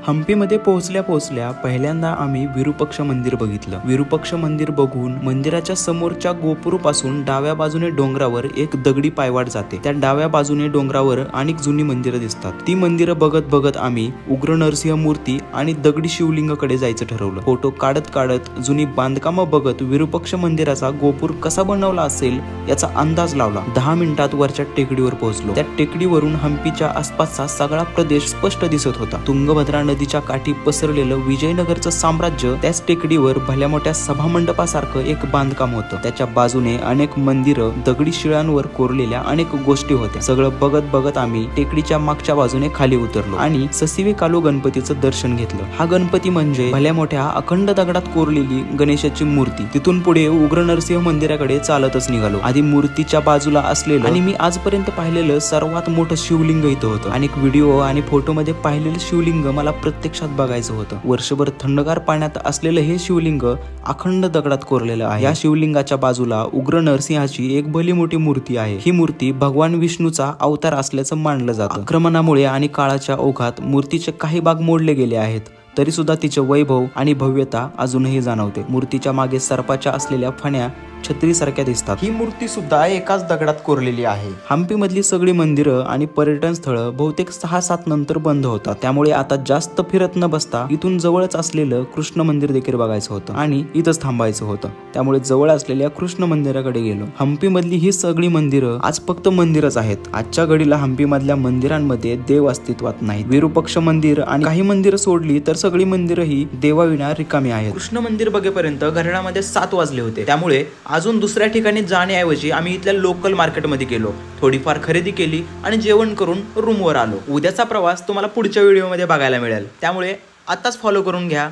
हम्पीमध्ये पोहोचल्या पहिल्यांदा आम्ही विरूपक्ष मंदिर बघितलं। विरूपक्ष मंदिर बघून मंदिराच्या समोरच्या गोपुरापासून डाव्या बाजूने डोंगरावर एक दगडी पायवाट जाते। त्या डाव्या बाजूने डोंगरावर अनेक जुनी मंदिरं दिसतात। ती मंदिरं बघत बघत आम्ही उग्र नरसिंह मूर्ती आणि दगडी शिवलिंगाकडे जायचं ठरवलं। फोटो काढत काढत जुनी बांधकामं बघत विरूपक्ष मंदिराचा गोपूर कसा बनवला असेल याचा अंदाज लावला। 10 मिनिटात वरच्या टेकडीवर पोहोचलो। त्या टेकडीवरून हम्पीच्या आसपासचा सगळा प्रदेश स्पष्ट दिसत होता। तुंगभद्रा नदीच्या काठी पसरलेलं विजयनगरचं साम्राज्य त्याच टेकडीवर भल्या मोठ्या सभामंडपासारखं एक बांधकाम होतं। त्याच्या बाजूने अनेक मंदिरं, दगडी शिळांवर कोरलेल्या अनेक गोष्टी होत्या। सगळं बघत बघत आम्ही टेकडीच्या मागच्या बाजूने खाली उतरलो आणि ससिवे कालू गणपतीचं दर्शन घेतलं। हा गणपती म्हणजे भल्या मोठ्या अखंड दगडात कोरलेली गणेशाची मूर्ती। तिथून पुढे उग्र नरसिंह मंदिराकडे चालतच निघालो। आधी मूर्तीच्या बाजूला असलेलं आणि मी आजपर्यंत पाहिलेलं सर्वात मोठं शिवलिंग इथं होतं। अनेक व्हिडिओ आणि फोटोमध्ये पाहिलेलं शिवलिंग मला प्रत्यक्षात बघायचं होतं। वर्षभर थंडगार पाण्यात असलेलं हे शिवलिंग अखंड दगडात कोरलेलं आहे। या शिवलिंगाच्या बाजूला उग्र नरसिंहाची एक भली मोठी मूर्ती आहे। ही मूर्ती भगवान विष्णूचा अवतार असल्याचं मानलं जातं। आक्रमणामुळे आणि काळाच्या ओघात मूर्तीचे काही भाग मोडले गेले आहेत, तरी सुद्धा तिचे वैभव आणि भव्यता अजूनही जाणवते। मूर्तीच्या मागे सर्पाच्या असलेल्या फण्या छत्री सारख्या दिसतात। ही मूर्ती सुद्धा एकाच दगडात कोरलेली आहे। हम्पी मधली सगळी मंदिरं आणि पर्यटन स्थळं बहुतेक 6-7 नंतर बंद होतात। त्यामुळे आता जास्त फिरत न बसता इथून जवळच असलेलं कृष्ण मंदिर देखील बघायचं होतं आणि इथंच थांबायचं होतं। त्यामुळे जवळ असलेल्या कृष्ण मंदिराकडे गेलो। हम्पी मधली ही सगळी मंदिरं आज फक्त मंदिरच आहेत। आजच्या घडीला हम्पी मधल्या मंदिरांमध्ये देव अस्तित्वात नाहीत। विरूपक्ष मंदिर आणि काही मंदिरं सोडली तर सगळी मंदिरं ही देवाविना रिकामी आहेत। कृष्ण मंदिर बघेपर्यंत घड्याळामध्ये 7 वाजले होते। त्यामुळे अजून दुसऱ्या ठिकाणी जाण्याऐवजी आम्ही इथल्या लोकल मार्केटमध्ये गेलो, थोडीफार खरेदी केली आणि जेवण करून रूमवर आलो। उद्याचा प्रवास तुम्हाला पुढच्या व्हिडिओमध्ये बघायला मिळेल, त्यामुळे आताच फॉलो करून घ्या।